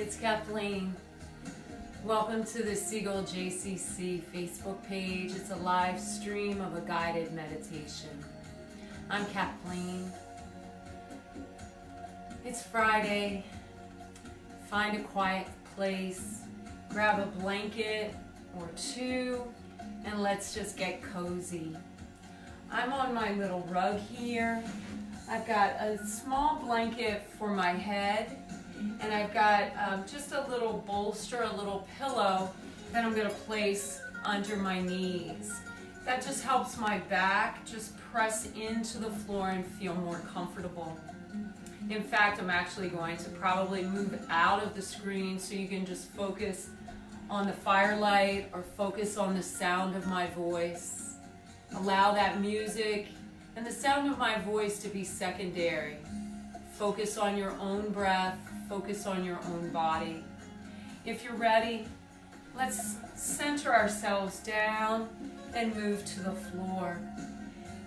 It's Kathleen. Welcome to the Siegel JCC Facebook page. It's a live stream of a guided meditation. I'm Kathleen. It's Friday. Find a quiet place, grab a blanket or two, and let's just get cozy. I'm on my little rug here. I've got a small blanket for my head, and I've got just a little bolster, a little pillow that I'm going to place under my knees. That just helps my back just press into the floor and feel more comfortable. In fact, I'm actually going to probably move out of the screen so you can just focus on the firelight or focus on the sound of my voice. Allow that music and the sound of my voice to be secondary. Focus on your own breath. Focus on your own body. If you're ready, let's center ourselves down and move to the floor.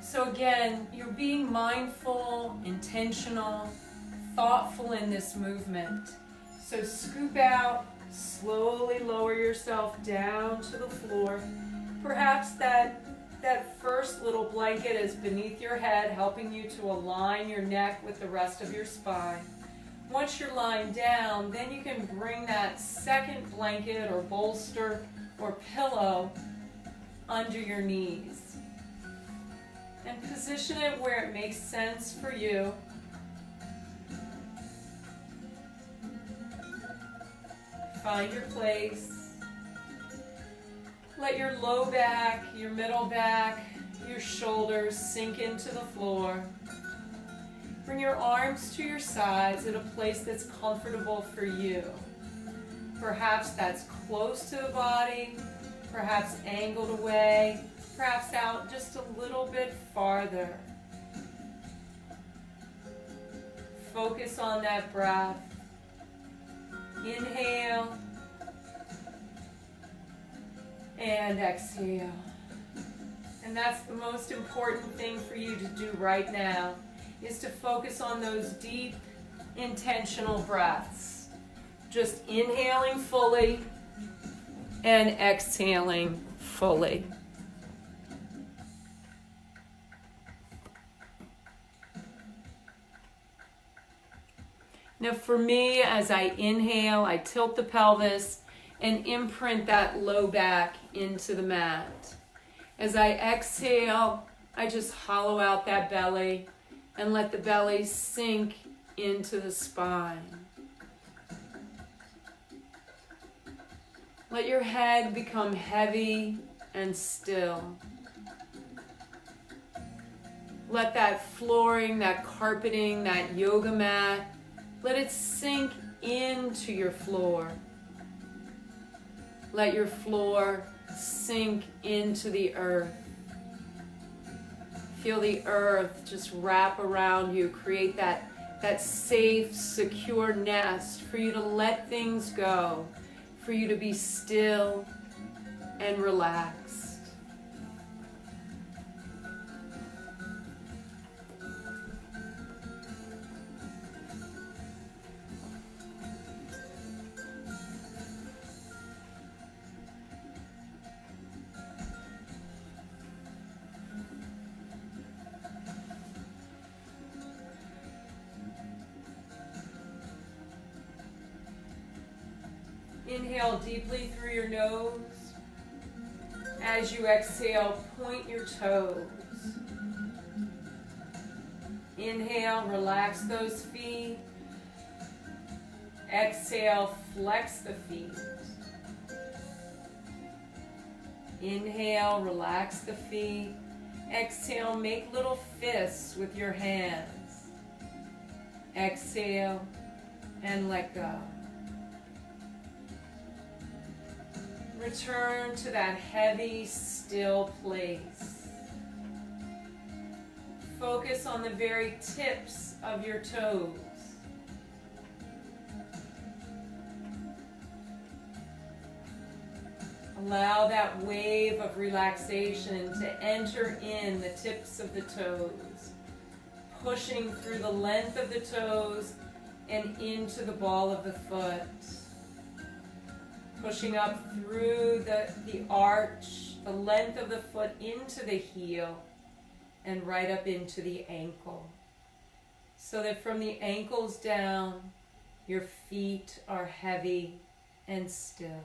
So again, you're being mindful, intentional, thoughtful in this movement. So scoop out, slowly lower yourself down to the floor. Perhaps that first little blanket is beneath your head, helping you to align your neck with the rest of your spine. Once you're lying down, then you can bring that second blanket or bolster or pillow under your knees. And position it where it makes sense for you. Find your place. Let your low back, your middle back, your shoulders sink into the floor. Bring your arms to your sides at a place that's comfortable for you. Perhaps that's close to the body, perhaps angled away, perhaps out just a little bit farther. Focus on that breath. Inhale and exhale. And that's the most important thing for you to do right now, is to focus on those deep, intentional breaths. Just inhaling fully and exhaling fully. Now for me, as I inhale, I tilt the pelvis and imprint that low back into the mat. As I exhale, I just hollow out that belly and let the belly sink into the spine. Let your head become heavy and still. Let that flooring, that carpeting, that yoga mat, let it sink into your floor. Let your floor sink into the earth. Feel the earth just wrap around you, create that safe, secure nest for you to let things go, for you to be still and relaxed. Inhale deeply through your nose. As you exhale, point your toes. Inhale, relax those feet. Exhale, flex the feet. Inhale, relax the feet. Exhale, make little fists with your hands. Exhale and let go. Return to that heavy, still place. Focus on the very tips of your toes. Allow that wave of relaxation to enter in the tips of the toes, pushing through the length of the toes and into the ball of the foot. pushing up through the arch, the length of the foot into the heel, and right up into the ankle. So that from the ankles down, your feet are heavy and still.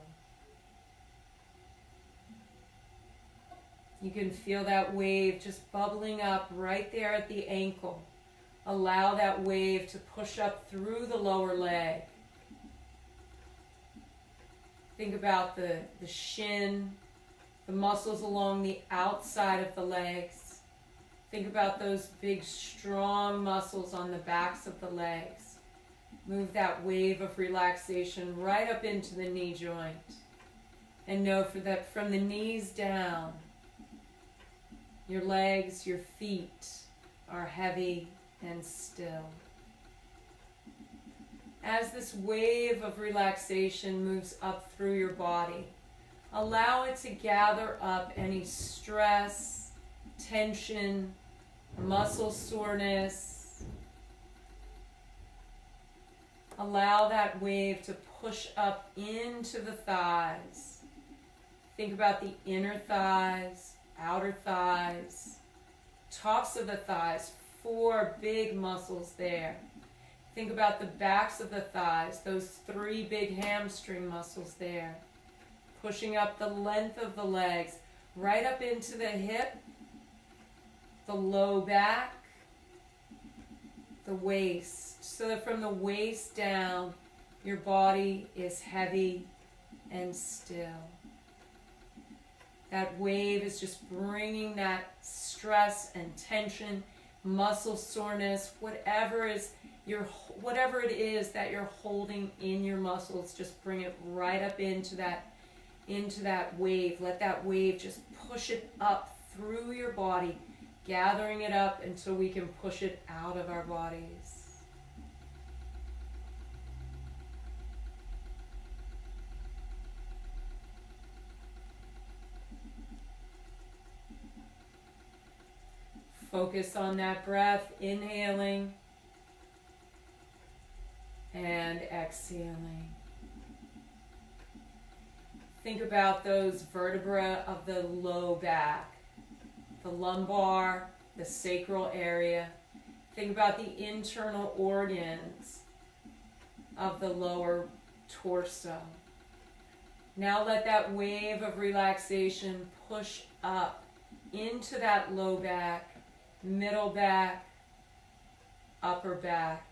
You can feel that wave just bubbling up right there at the ankle. Allow that wave to push up through the lower leg. Think about the shin, the muscles along the outside of the legs. Think about those big, strong muscles on the backs of the legs. Move that wave of relaxation right up into the knee joint. And know that from the knees down, your legs, your feet are heavy and still. As this wave of relaxation moves up through your body, allow it to gather up any stress, tension, muscle soreness. Allow that wave to push up into the thighs. Think about the inner thighs, outer thighs, tops of the thighs, 4 big muscles there. Think about the backs of the thighs, those 3 big hamstring muscles there. Pushing up the length of the legs, right up into the hip, the low back, the waist. So that from the waist down, your body is heavy and still. That wave is just bringing that stress and tension, muscle soreness, whatever it is that you're holding in your muscles, just bring it right up into that wave. Let that wave just push it up through your body, gathering it up until we can push it out of our bodies. Focus on that breath, inhaling and exhaling. Think about those vertebrae of the low back, the lumbar, the sacral area. Think about the internal organs of the lower torso. Now let that wave of relaxation push up into that low back, middle back, upper back.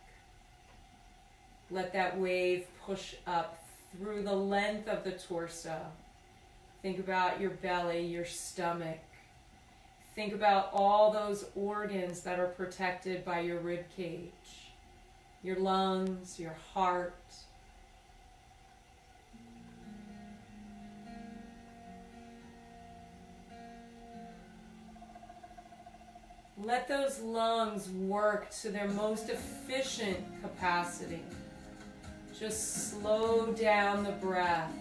Let that wave push up through the length of the torso. Think about your belly, your stomach. Think about all those organs that are protected by your rib cage, your lungs, your heart. Let those lungs work to their most efficient capacity. Just slow down the breath.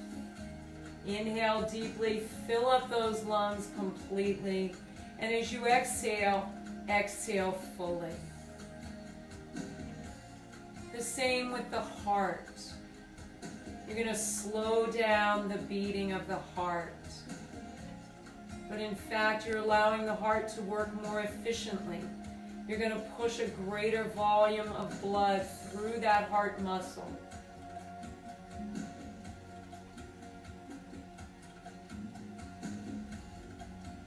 Inhale deeply, fill up those lungs completely. And as you exhale, exhale fully. The same with the heart. You're going to slow down the beating of the heart. But in fact, you're allowing the heart to work more efficiently. You're going to push a greater volume of blood through that heart muscle.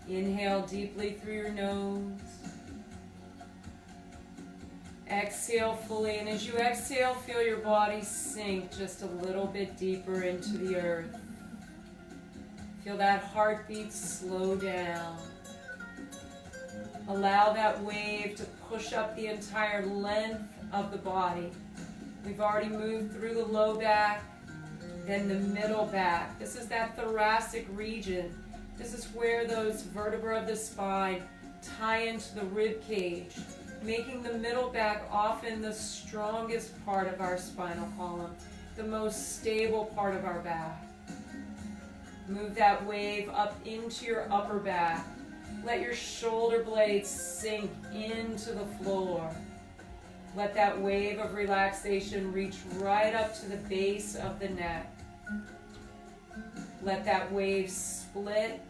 Inhale deeply through your nose. Exhale fully, and as you exhale, feel your body sink just a little bit deeper into the earth. Feel that heartbeat slow down. Allow that wave to push up the entire length of the body. We've already moved through the low back, then the middle back. This is that thoracic region. This is where those vertebrae of the spine tie into the rib cage, making the middle back often the strongest part of our spinal column, the most stable part of our back. Move that wave up into your upper back. Let your shoulder blades sink into the floor. Let that wave of relaxation reach right up to the base of the neck. Let that wave split,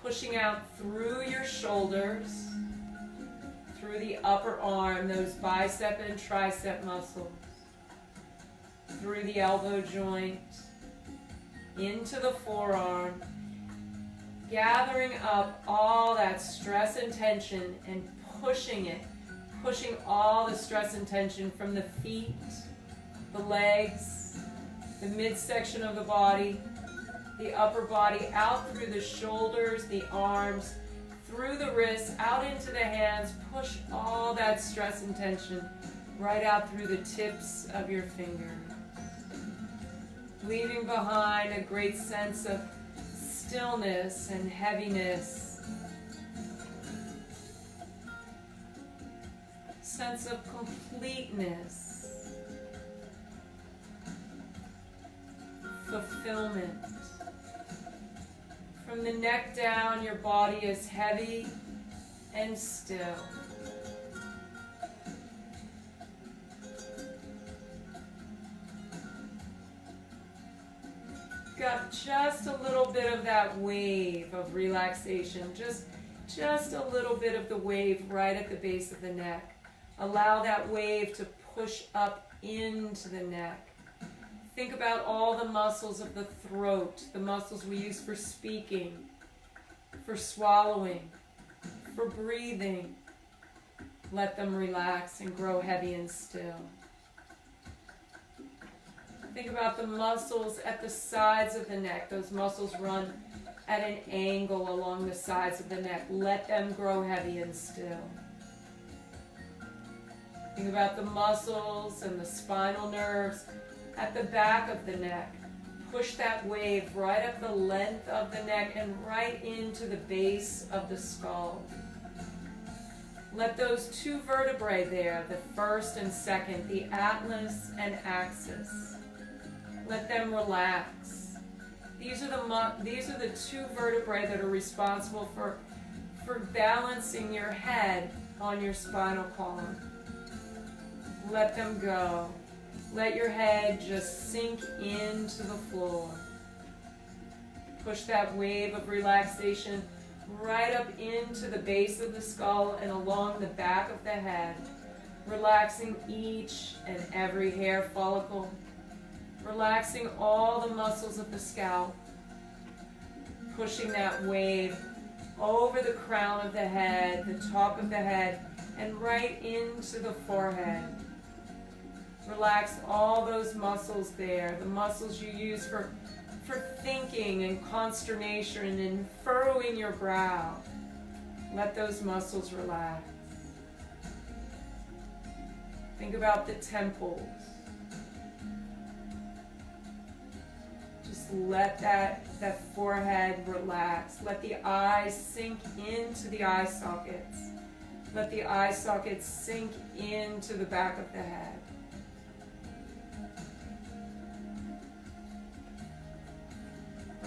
pushing out through your shoulders, through the upper arm, those bicep and tricep muscles, through the elbow joint, into the forearm, gathering up all that stress and tension and pushing it, pushing all the stress and tension from the feet, the legs, the midsection of the body, the upper body, out through the shoulders, the arms, through the wrists, out into the hands. Push all that stress and tension right out through the tips of your fingers, leaving behind a great sense of stillness and heaviness, sense of completeness, fulfillment. From the neck down, your body is heavy and still. Got just a little bit of that wave of relaxation, just a little bit of the wave right at the base of the neck. Allow that wave to push up into the neck. Think about all the muscles of the throat, the muscles we use for speaking, for swallowing, for breathing. Let them relax and grow heavy and still. Think about the muscles at the sides of the neck. Those muscles run at an angle along the sides of the neck. Let them grow heavy and still. Think about the muscles and the spinal nerves at the back of the neck. Push that wave right up the length of the neck and right into the base of the skull. Let those two vertebrae there, the first and second, the atlas and axis, let them relax. These are the two vertebrae that are responsible for balancing your head on your spinal column. Let them go. Let your head just sink into the floor. Push that wave of relaxation right up into the base of the skull and along the back of the head, relaxing each and every hair follicle, relaxing all the muscles of the scalp, pushing that wave over the crown of the head, the top of the head, and right into the forehead. Relax all those muscles there, the muscles you use for thinking and consternation and furrowing your brow. Let those muscles relax. Think about the temples. Just let that forehead relax. Let the eyes sink into the eye sockets. Let the eye sockets sink into the back of the head.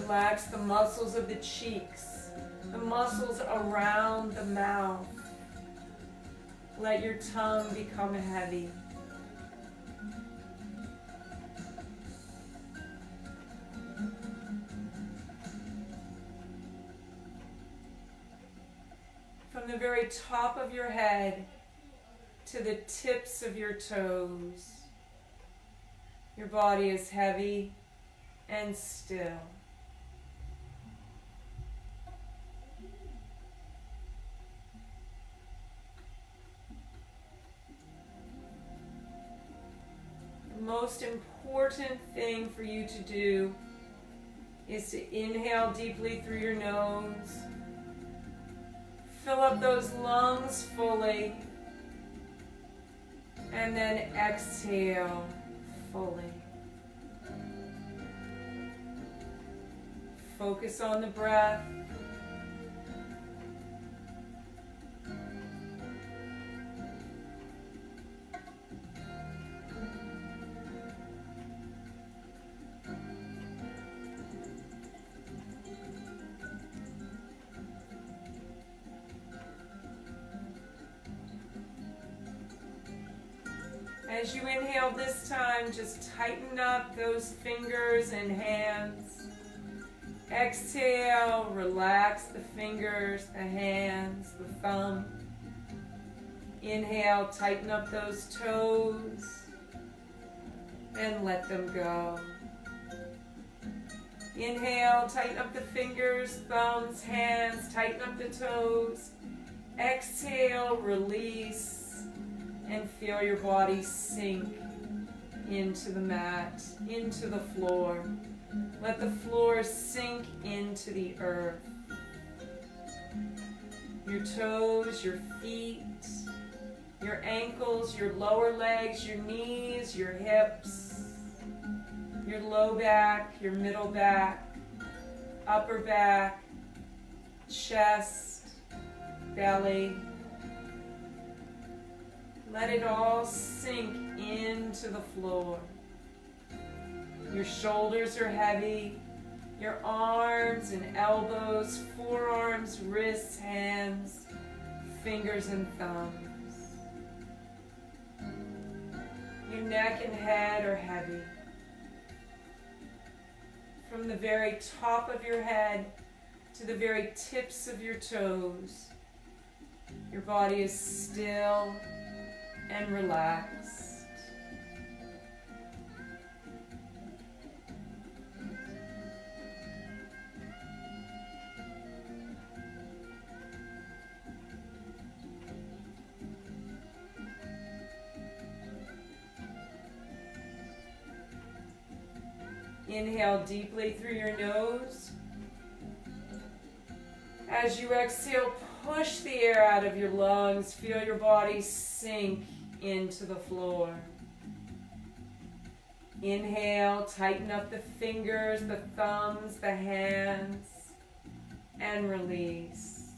Relax the muscles of the cheeks, the muscles around the mouth. Let your tongue become heavy. From the very top of your head to the tips of your toes, your body is heavy and still. The most important thing for you to do is to inhale deeply through your nose. Fill up those lungs fully. And then exhale fully. Focus on the breath. As you inhale this time, just tighten up those fingers and hands. Exhale, relax the fingers, the hands, the thumb. Inhale, tighten up those toes and let them go. Inhale, tighten up the fingers, thumbs, hands, tighten up the toes. Exhale, release, and feel your body sink into the mat, into the floor. Let the floor sink into the earth. Your toes, your feet, your ankles, your lower legs, your knees, your hips, your low back, your middle back, upper back, chest, belly. Let it all sink into the floor. Your shoulders are heavy, your arms and elbows, forearms, wrists, hands, fingers and thumbs. Your neck and head are heavy. From the very top of your head to the very tips of your toes, your body is still and relaxed. Inhale deeply through your nose. As you exhale, push the air out of your lungs. Feel your body sink into the floor. Inhale, tighten up the fingers, the thumbs, the hands, and release.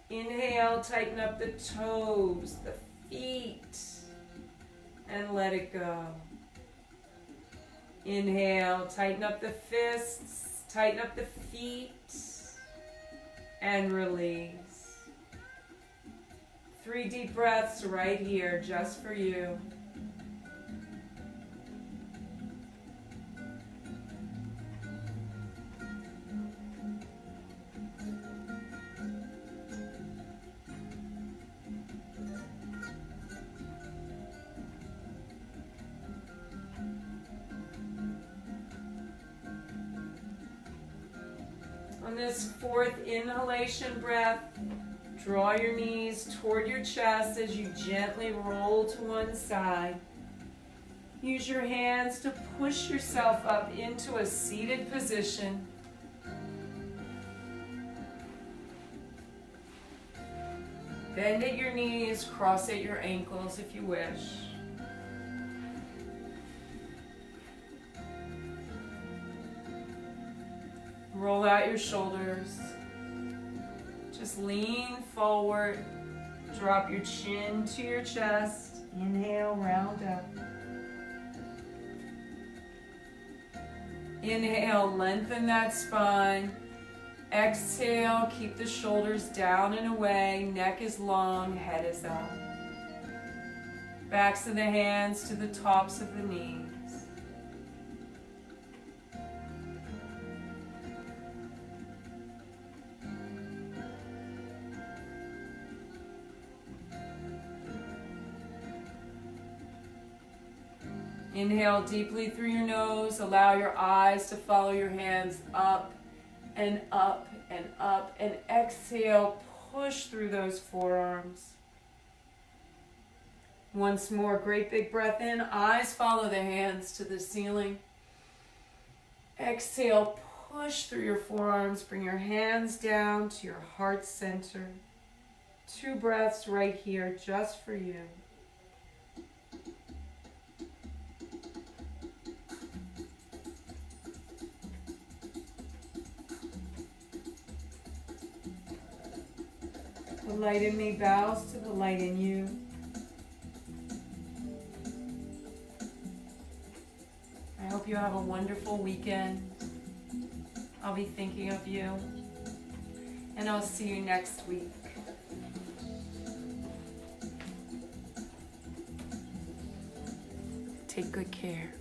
Inhale, tighten up the toes, the feet, and let it go. Inhale, tighten up the fists, tighten up the feet, and release. 3 deep breaths right here, just for you. On this 4th inhalation breath, draw your knees toward your chest as you gently roll to one side. Use your hands to push yourself up into a seated position. Bend at your knees, cross at your ankles if you wish. Roll out your shoulders. Just lean forward. Drop your chin to your chest. Inhale, round up. Inhale, lengthen that spine. Exhale, keep the shoulders down and away. Neck is long, head is up. Backs of the hands to the tops of the knees. Inhale deeply through your nose. Allow your eyes to follow your hands up and up and up. And exhale, push through those forearms. Once more, great big breath in. Eyes follow the hands to the ceiling. Exhale, push through your forearms. Bring your hands down to your heart center. 2 breaths right here, just for you. The light in me bows to the light in you. I hope you have a wonderful weekend. I'll be thinking of you. And I'll see you next week. Take good care.